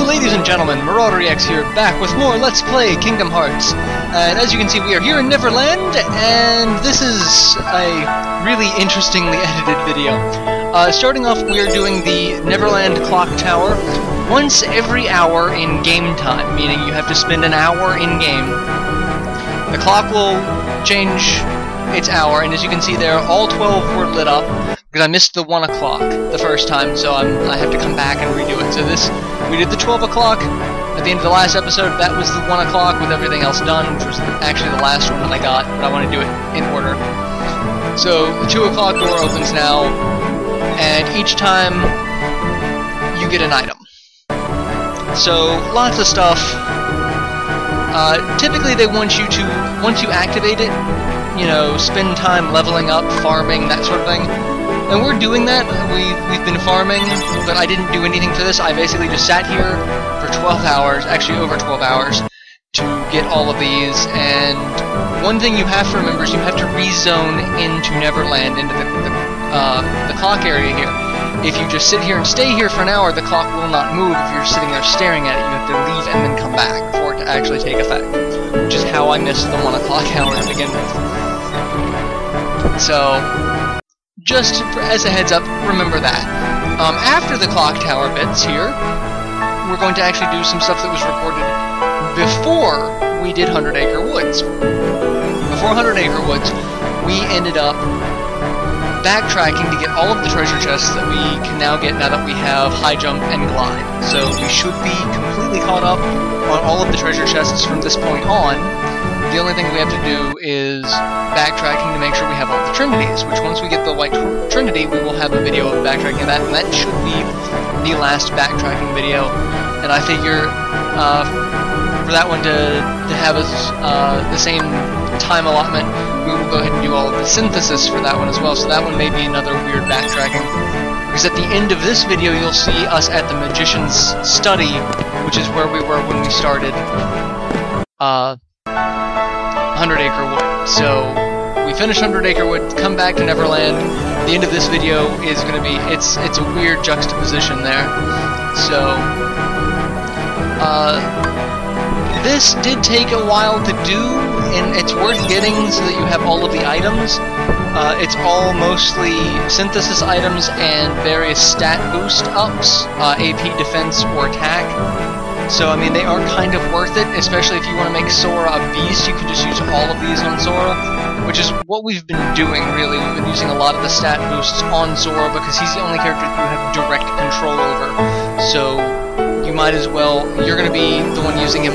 Ladies and gentlemen, MarauderEX here, back with more Let's Play Kingdom Hearts. And as you can see, we are here in Neverland, and this is a really interestingly edited video. Starting off, we are doing the Neverland Clock Tower once every hour in game time, meaning you have to spend an hour in-game. The clock will change its hour, and as you can see there, all 12 were lit up, because I missed the 1 o'clock the first time, so I have to come back and redo it. So we did the 12 o'clock at the end of the last episode. That was the 1 o'clock with everything else done, which was actually the last one that I got, but I want to do it in order. So the 2 o'clock door opens now, and each time you get an item. So lots of stuff. Typically they want you to, once you activate it, you know, spend time leveling up, farming, that sort of thing. And we're doing that. We've been farming, but I didn't do anything for this. I basically just sat here for 12 hours, actually over 12 hours, to get all of these. And one thing you have to remember is you have to rezone into Neverland, into the clock area here. If you just sit here and stay here for an hour, the clock will not move if you're sitting there staring at it. You have to leave and then come back for it to actually take effect, which is how I missed the 1 o'clock hour to begin with. So, just as a heads up, remember that. After the clock tower bits here, we're going to actually do some stuff that was recorded before we did 100 Acre Woods. Before 100 Acre Woods, we ended up backtracking to get all of the treasure chests that we can now get now that we have high jump and glide. So we should be completely caught up on all of the treasure chests from this point on. The only thing we have to do is backtracking to make sure we have all the Trinities, which once we get the White Trinity, we will have a video of backtracking that, and that should be the last backtracking video. And I figure for that one to have us the same time allotment, we will go ahead and do all of the synthesis for that one as well, so that one may be another weird backtracking. Because at the end of this video, you'll see us at the Magician's Study, which is where we were when we started 100 Acre Wood. So we finished 100 Acre Wood, come back to Neverland. The end of this video is going to be, it's a weird juxtaposition there. So this did take a while to do, and it's worth getting so that you have all of the items. It's all mostly synthesis items and various stat boost ups, AP, defense, or attack. So, I mean, they are kind of worth it, especially if you want to make Sora a beast. You can just use all of these on Sora, which is what we've been doing, really. We've been using a lot of the stat boosts on Sora because he's the only character you have direct control over. So, you might as well, you're going to be the one using him.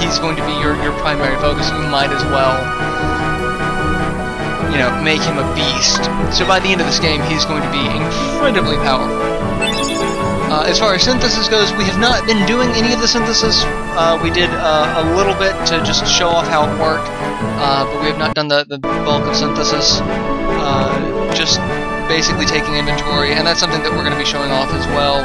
He's going to be your primary focus. You might as well, you know, make him a beast. So by the end of this game, he's going to be incredibly powerful. As far as synthesis goes, we have not been doing any of the synthesis. We did a little bit to just show off how it worked, but we have not done the bulk of synthesis. Just basically taking inventory, and that's something that we're going to be showing off as well.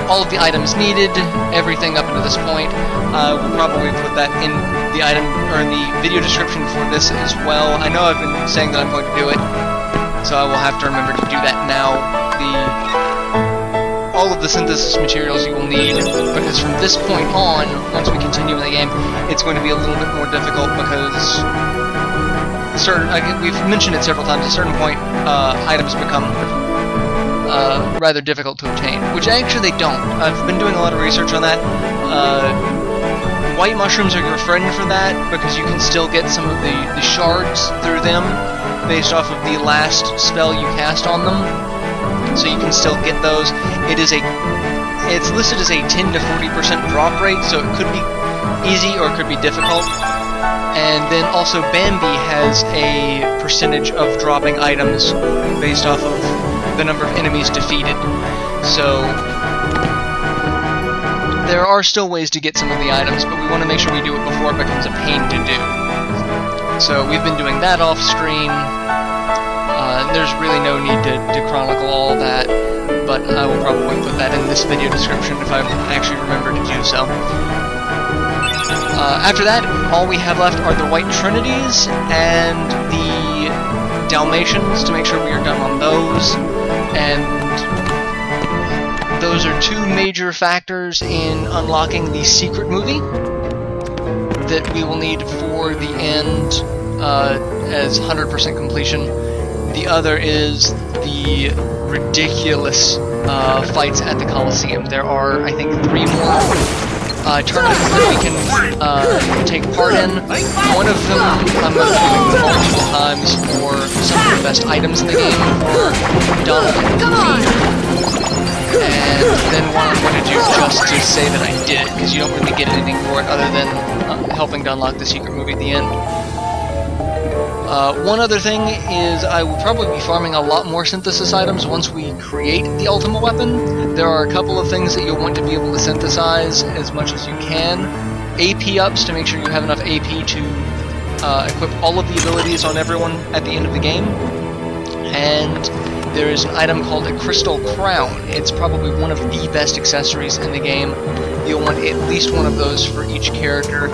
All of the items needed, everything up until this point. We'll probably put that in the item or in the video description for this as well. I know I've been saying that I'm going to do it, so I will have to remember to do that now. All of the synthesis materials you will need, because from this point on, once we continue in the game, it's going to be a little bit more difficult because we've mentioned it several times, at a certain point, items become rather difficult to obtain, which actually they don't. I've been doing a lot of research on that. White mushrooms are your friend for that, because you can still get some of the shards through them, based off of the last spell you cast on them. So you can still get those. It's listed as a 10 to 40% drop rate, so it could be easy or it could be difficult. And then also Bambi has a percentage of dropping items based off of the number of enemies defeated. So there are still ways to get some of the items, but we want to make sure we do it before it becomes a pain to do. So we've been doing that off screen. There's really no need to chronicle all that, but I will probably put that in this video description if I actually remember to do so. After that, all we have left are the White Trinities and the Dalmatians to make sure we are done on those, and those those are two major factors in unlocking the secret movie that we will need for the end as 100% completion. The other is the ridiculous fights at the Coliseum. There are, I think, 3 more tournaments that we can take part in. One of them I'm going to do multiple times for some of the best items in the game for Donald and Goofy. And then one I'm going to do just to say that I did it, because you don't really get anything for it other than helping to unlock the secret movie at the end. One other thing is I will probably be farming a lot more synthesis items once we create the ultima weapon. There are a couple of things that you'll want to be able to synthesize as much as you can. AP ups to make sure you have enough AP to equip all of the abilities on everyone at the end of the game. And there is an item called a crystal crown. It's probably one of the best accessories in the game. You'll want at least one of those for each character.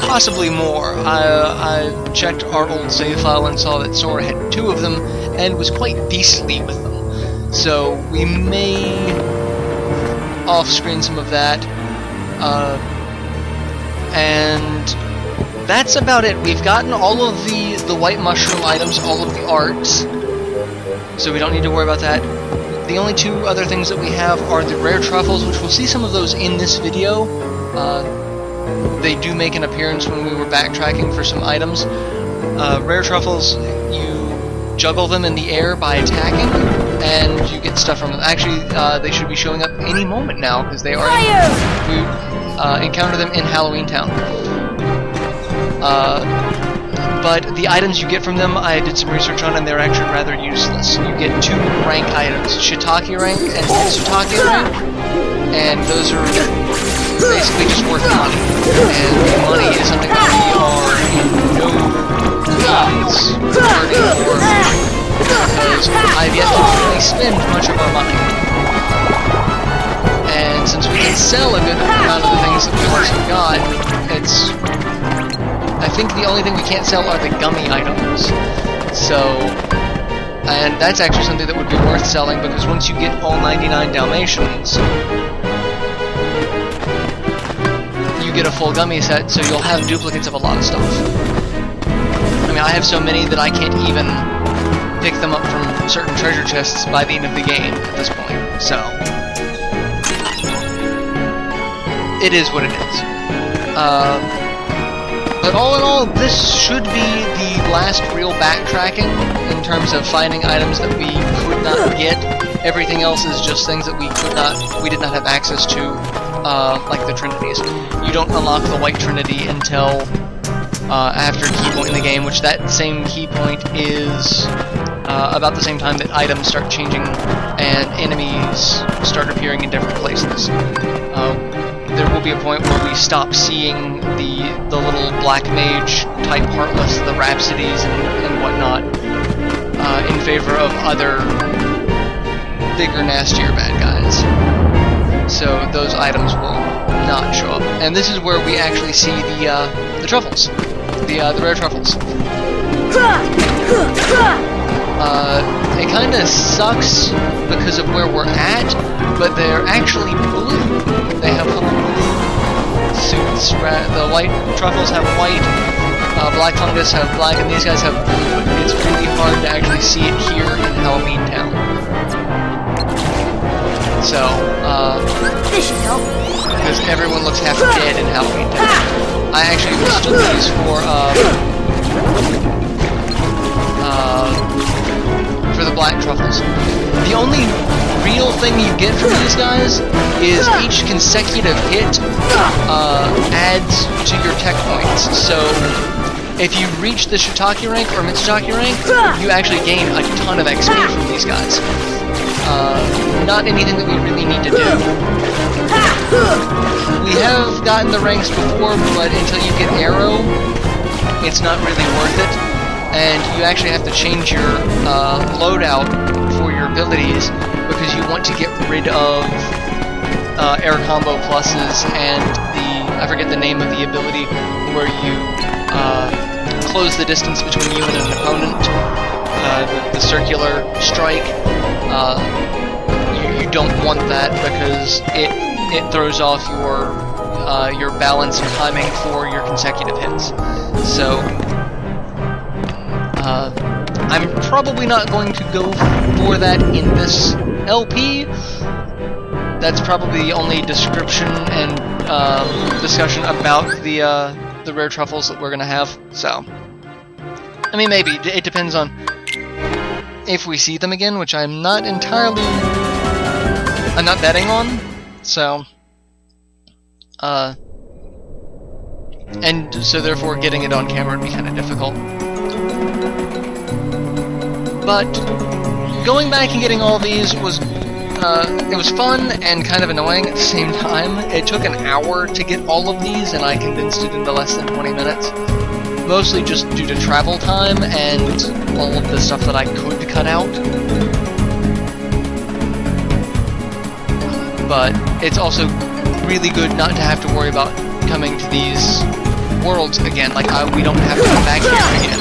Possibly more. I checked our old save file and saw that Sora had 2 of them and was quite beastly with them. So we may off-screen some of that. And that's about it. We've gotten all of the white mushroom items, all of the arts, so we don't need to worry about that. The only 2 other things that we have are the rare truffles, which we'll see some of those in this video. They do make an appearance when we were backtracking for some items. Rare truffles, you juggle them in the air by attacking, and you get stuff from them. Actually, they should be showing up any moment now, because they are. We encounter them in Halloween Town. But the items you get from them, I did some research on, and they're actually rather useless. You get 2 rank items, Shiitake rank and Mitsutake rank, and those are basically just worth money. And money is something that we are in no means hurting for, because I've yet to really spend much of our money. And since we can sell a good amount of the things that we also got, it's... I think the only thing we can't sell are the gummy items. So, and that's actually something that would be worth selling, because once you get all 99 Dalmatians, you get a full gummy set, so you'll have duplicates of a lot of stuff. I mean, I have so many that I can't even pick them up from certain treasure chests by the end of the game at this point, so... it is what it is. But all in all, this should be the last real backtracking in terms of finding items that we could not get. Everything else is just things that we did not have access to, like the Trinities. You don't unlock the White Trinity until after key point in the game, which that same key point is about the same time that items start changing and enemies start appearing in different places. There will be a point where we stop seeing the little black mage type Heartless, the Rhapsodies and whatnot, in favor of other bigger, nastier bad guys. So those items will not show up. And this is where we actually see the truffles, the rare truffles. It kind of sucks because of where we're at, but they're actually blue. They have little blue suits. The white truffles have white, black fungus have black, and these guys have blue. But it's really hard to actually see it here in Halloween Town. So, because everyone looks half dead in Halloween Town. I actually mistook these for the black truffles. The only real thing you get from these guys is each consecutive hit adds to your tech points. So if you reach the Shiitake rank or Mitsutake rank, you actually gain a ton of XP from these guys. Not anything that we really need to do. We have gotten the ranks before, but until you get Arrow, it's not really worth it. And you actually have to change your loadout for your abilities, because you want to get rid of air combo pluses and I forget the name of the ability, where you close the distance between you and an opponent, the circular strike. You don't want that because it throws off your balance and timing for your consecutive hits. So I'm probably not going to go for that in this LP. That's probably the only description and discussion about the rare truffles that we're gonna have. So, I mean, maybe it depends on if we see them again, which I'm not betting on. So, and so therefore getting it on camera would be kind of difficult. But going back and getting all these was it was fun and kind of annoying at the same time. It took an hour to get all of these, and I condensed it into less than 20 minutes. Mostly just due to travel time and all of the stuff that I could cut out. But it's also really good not to have to worry about coming to these worlds again. Like, we don't have to come back here again.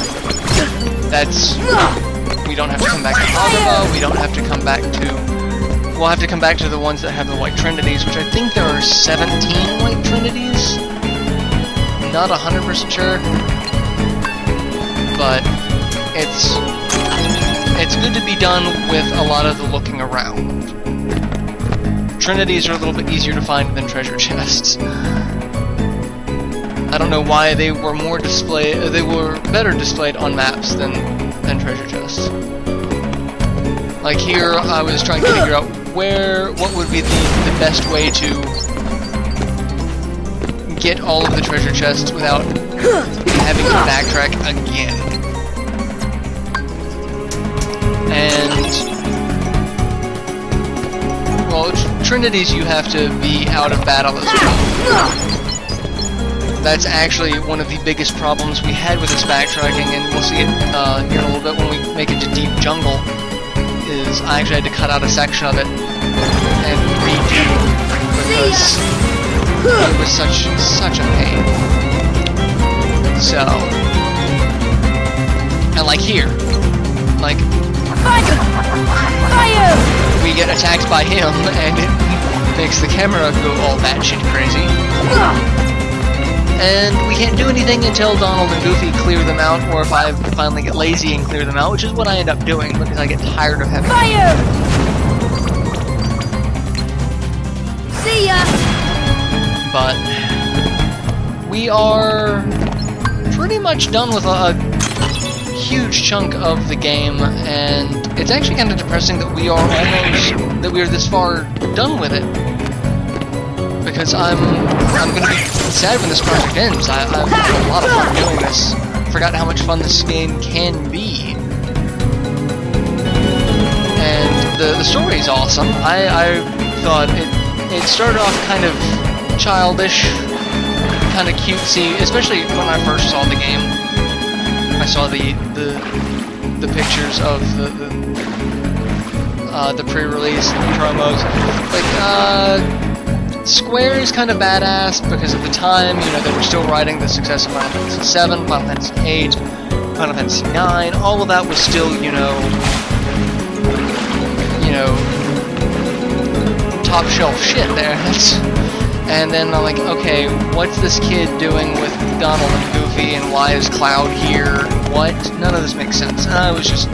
We don't have to come back to ultima, we don't have to come back to... We'll have to come back to the ones that have the White Trinities, which I think there are 17 White Trinities. Not 100% sure. But it's good to be done with a lot of the looking around. Trinities are a little bit easier to find than treasure chests. I don't know why they were they were better displayed on maps than treasure chests. Like here, I was trying to figure out what would be the best way to get all of the treasure chests without having to backtrack again. And, well, Trinities you have to be out of battle as well. That's actually one of the biggest problems we had with this backtracking, and we'll see it here in a little bit when we make it to Deep Jungle, is I actually had to cut out a section of it and redo because it was such a pain. So, and like here, like, fire! We get attacked by him and it makes the camera go all batshit crazy. And we can't do anything until Donald and Goofy clear them out, or if I finally get lazy and clear them out, which is what I end up doing because I get tired of having fire! See ya! But we are pretty much done with a huge chunk of the game, and it's actually kind of depressing that we are this far done with it. Because I'm gonna be sad when this project ends. I've had a lot of fun doing this. Forgot how much fun this game can be. And the story's awesome. I thought it started off kind of childish, kind of cutesy, especially when I first saw the game. I saw the pictures of the pre-release promos. Like, Square is kind of badass because at the time, you know, they were still riding the success of Final Fantasy VII, Final Fantasy VIII, Final Fantasy IX. All of that was still, you know, top shelf shit there. And then I'm like, okay, what's this kid doing with Donald and Goofy, and why is Cloud here? What? None of this makes sense. I was just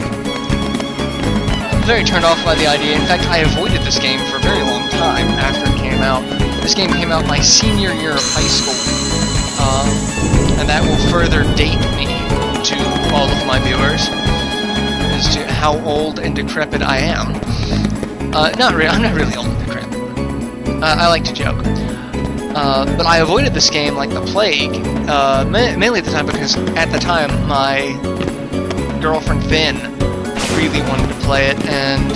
very turned off by the idea. In fact, I avoided this game for a very long time after it came out. This game came out my senior year of high school, and that will further date me to all of my viewers as to how old and decrepit I am. I'm not really old and decrepit. I like to joke. But I avoided this game like the plague, mainly at the time because at the time my girlfriend Finn really wanted to play it, and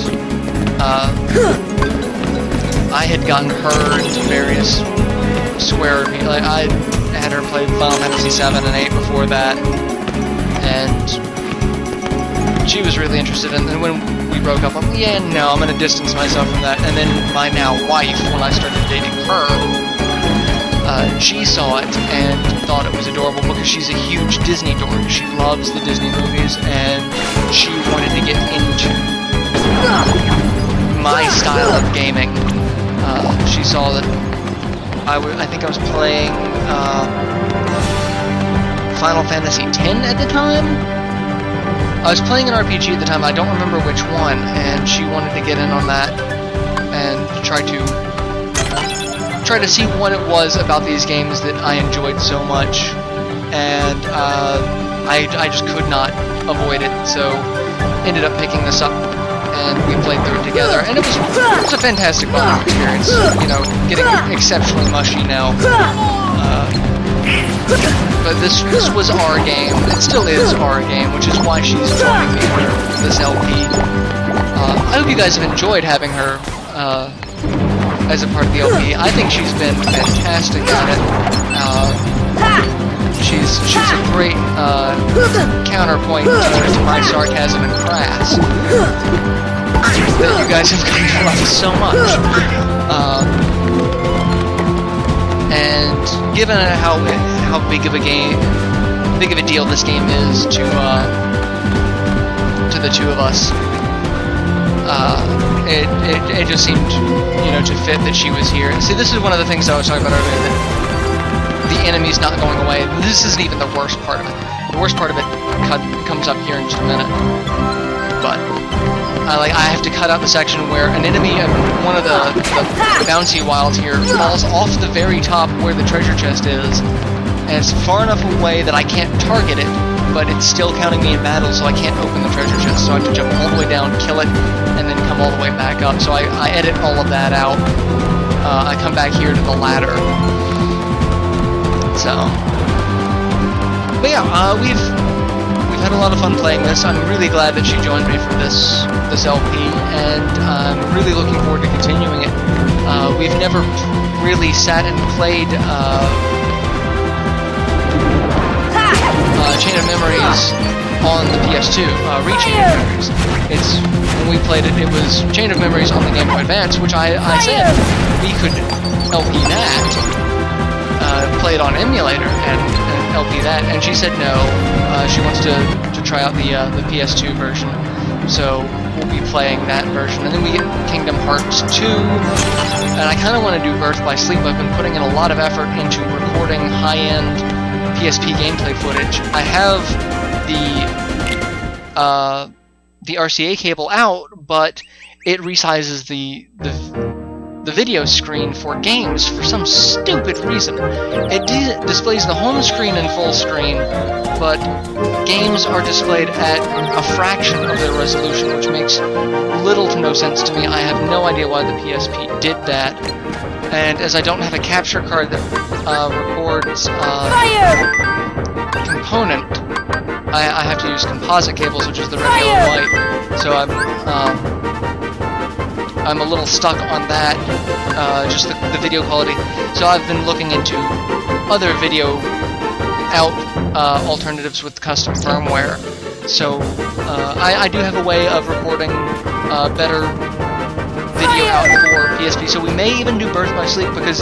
I had gotten her into various Square. Like, I had her play Final Fantasy VII and VIII before that, and she was really interested in it. And when we broke up, I'm like, yeah, no, I'm going to distance myself from that. And then my now wife, when I started dating her, she saw it and thought it was adorable because she's a huge Disney dork. She loves the Disney movies, and she wanted to get into my style of gaming. She saw that I think I was playing Final Fantasy X at the time. I was playing an RPG at the time, I don't remember which one, and she wanted to get in on that and try to see what it was about these games that I enjoyed so much, and I just could not avoid it, so ended up picking this up, and we played through it together, and it was a fantastic bonding experience, you know, getting exceptionally mushy now. But this was our game. It still is our game, which is why she's joining me for this LP. I hope you guys have enjoyed having her as a part of the LP. I think she's been fantastic at it. She's a great counterpoint to my sarcasm and crass that you guys have come to love so much. And given how big of a deal this game is to the two of us, it just seemed, you know, to fit that she was here. See, this is one of the things I was talking about earlier, that the enemy's not going away. This isn't even the worst part of it. The worst part of it comes up here in just a minute. But I have to cut up a section where an enemy, one of the bouncy wilds here, falls off the very top where the treasure chest is, and it's far enough away that I can't target it, but it's still counting me in battle, so I can't open the treasure chest, so I have to jump all the way down, kill it, and then come all the way back up. So I edit all of that out. I come back here to the ladder. So, but yeah, we've had a lot of fun playing this. I'm really glad that she joined me for this LP, and I'm really looking forward to continuing it. We've never really sat and played Chain of Memories on the PS2, Chain of Memories. It's, when we played it, it was Chain of Memories on the Game Boy Advance, which I said we could LP that, play it on emulator and LP that, and she said no, she wants to try out the PS2 version, so we'll be playing that version. And then we get Kingdom Hearts 2, and I kind of want to do Birth by Sleep. I've been putting in a lot of effort into recording high-end PSP gameplay footage. I have the RCA cable out, but it resizes the video screen for games for some stupid reason. It displays the home screen in full screen, but games are displayed at a fraction of their resolution, which makes little to no sense to me. I have no idea why the PSP did that, and as I don't have a capture card that records component, I have to use composite cables, which is the red, yellow, white, so I'm a little stuck on that, just the video quality. So I've been looking into other video out alternatives with custom firmware. So I do have a way of recording better video out for PSP. So we may even do Birth by Sleep, because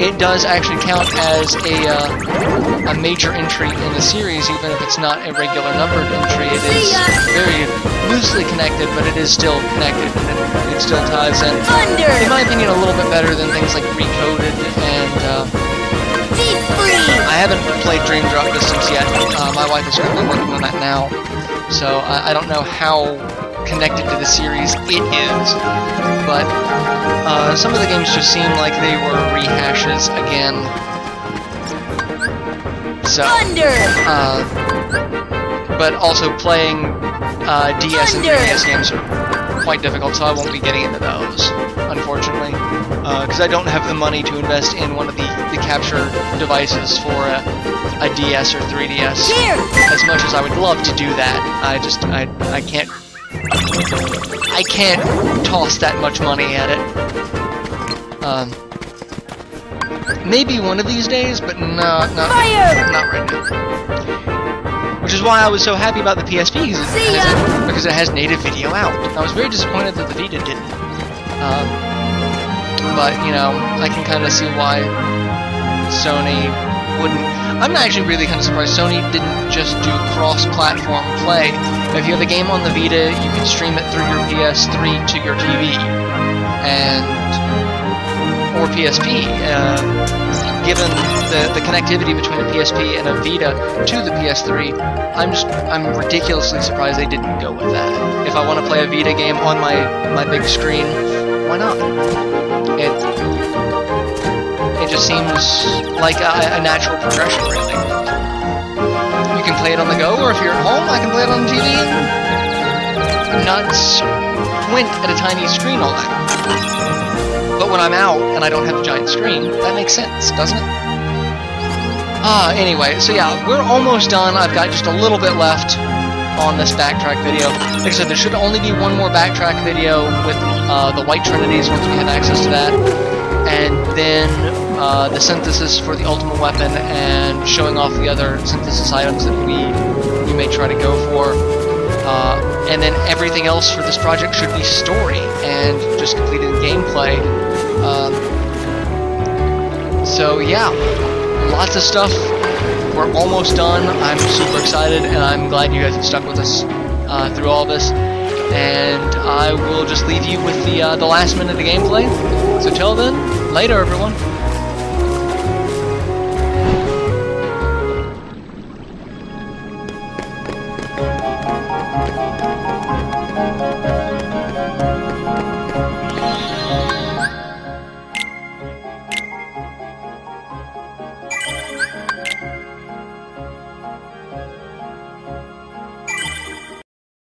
it does actually count as a major entry in the series, even if it's not a regular numbered entry. It is very loosely connected, but it is still connected, and it still ties in. In my opinion, a little bit better than things like Recoded and I haven't played Dream Drop Distance yet. My wife is currently working on that now, so I don't know how connected to the series it is, but some of the games just seem like they were rehashes again. So, but also playing DS and 3DS games are quite difficult, so I won't be getting into those, unfortunately, because I don't have the money to invest in one of the capture devices for a DS or 3DS. As much as I would love to do that, I can't toss that much money at it. Maybe one of these days, but not right now. Which is why I was so happy about the PSP, because it has native video out. I was very disappointed that the Vita didn't. But, you know, I can kind of see why Sony wouldn't. I'm actually really kind of surprised Sony didn't just do cross-platform play. If you have a game on the Vita, you can stream it through your PS3 to your TV, or PSP. Given the connectivity between a PSP and a Vita to the PS3, I'm ridiculously surprised they didn't go with that. If I want to play a Vita game on my big screen, why not? It just seems like a natural progression, really. You can play it on the go, or if you're at home, I can play it on the TV and not squint at a tiny screen all night. But when I'm out and I don't have a giant screen, that makes sense, doesn't it? Anyway, so yeah, we're almost done. I've got just a little bit left on this backtrack video. Like I said, there should only be one more backtrack video with the White Trinities once we have access to that. And then the synthesis for the Ultima weapon and showing off the other synthesis items that we may try to go for. And then everything else for this project should be story and just completing gameplay. So yeah, lots of stuff. We're almost done. I'm super excited, and I'm glad you guys have stuck with us through all this. And I will just leave you with the last minute of gameplay. So till then, later everyone.